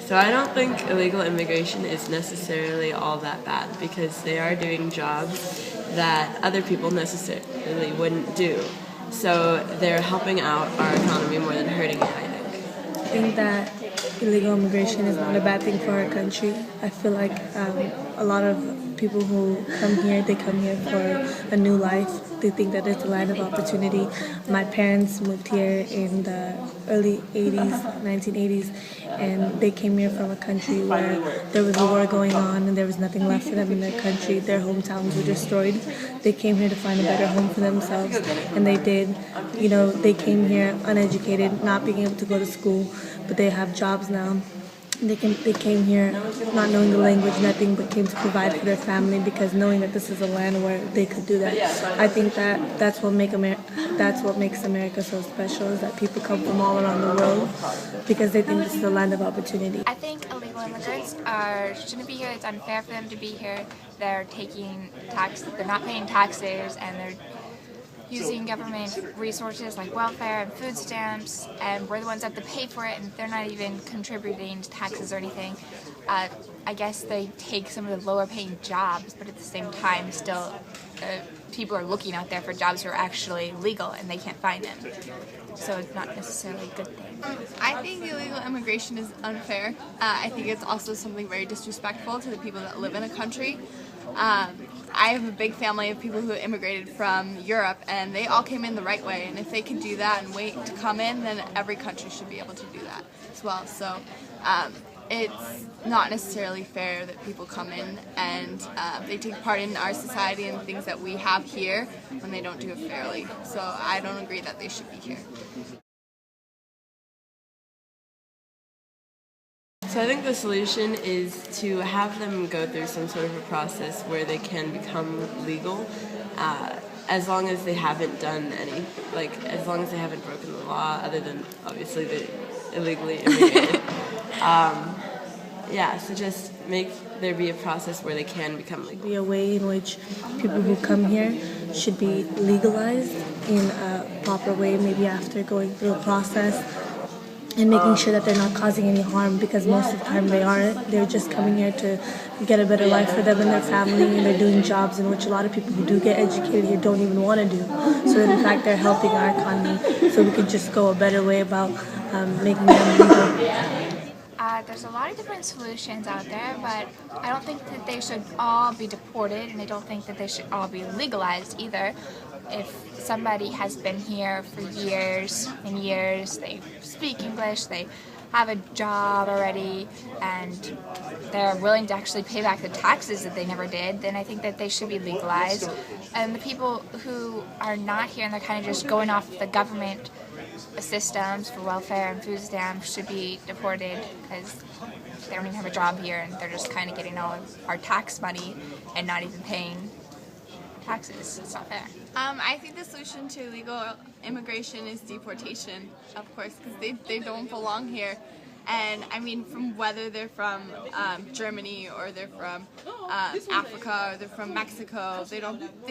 So I don't think illegal immigration is necessarily all that bad because they are doing jobs that other people necessarily wouldn't do. So they're helping out our economy more than hurting it, I think. I think that illegal immigration is not a bad thing for our country. I feel like a lot of people who come here, they come here for a new life. They think that it's a land of opportunity. My parents moved here in the early 80s, 1980s, and they came here from a country where there was a war going on and there was nothing left for them in their country. Their hometowns were destroyed. They came here to find a better home for themselves, and they did. You know, they came here uneducated, not being able to go to school, but they have jobs now. They came here not knowing the language, nothing, but came to provide for their family because knowing that this is a land where they could do that. I think that that's what makes America so special, is that people come from all around the world because they think this is a land of opportunity. I think illegal immigrants shouldn't be here. It's unfair for them to be here. They're taking tax. They're not paying taxes, and they're using government resources like welfare and food stamps, and we're the ones that have to pay for it, and they're not even contributing to taxes or anything. I guess they take some of the lower paying jobs, but at the same time still people are looking out there for jobs that are actually legal and they can't find them. So it's not necessarily a good thing. I think illegal immigration is unfair. I think it's also something very disrespectful to the people that live in a country. I have a big family of people who immigrated from Europe, and they all came in the right way, and if they can do that and wait to come in, then every country should be able to do that as well. So it's not necessarily fair that people come in and they take part in our society and things that we have here when they don't do it fairly. So I don't agree that they should be here. So I think the solution is to have them go through some sort of a process where they can become legal, as long as they haven't done any, as long as they haven't broken the law, other than obviously the illegally immigrated. So just make there be a process where they can become legal. Be a way in which people who come here should be legalized in a proper way, maybe after going through a process and making sure that they're not causing any harm, because most of the time they aren't. They're just coming here to get a better life for them and their family, and they're doing jobs in which a lot of people who do get educated here don't even want to do. So in fact they're helping our economy, so we could just go a better way about making them legal. There's a lot of different solutions out there, but I don't think that they should all be deported, and I don't think that they should all be legalized either. If somebody has been here for years and years, they speak English, they have a job already, and they're willing to actually pay back the taxes that they never did, then I think that they should be legalized. And the people who are not here and they're kind of just going off the government systems for welfare and food stamps should be deported, because they don't even have a job here and they're just kind of getting all of our tax money and not even paying taxes. It's not fair. I think the solution to illegal immigration is deportation, of course, because they don't belong here. And I mean, from whether they're from Germany or they're from Africa or they're from Mexico, they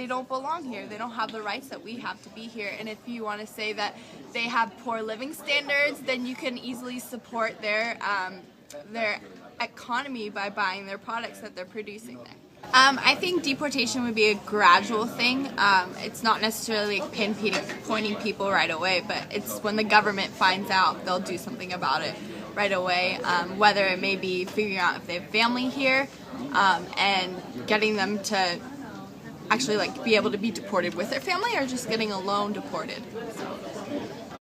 don't belong here. They don't have the rights that we have to be here. And if you want to say that they have poor living standards, then you can easily support their economy by buying their products that they're producing there. I think deportation would be a gradual thing. It's not necessarily pinpointing people right away, but it's when the government finds out, they'll do something about it right away, whether it may be figuring out if they have family here and getting them to actually be able to be deported with their family, or just getting alone deported. So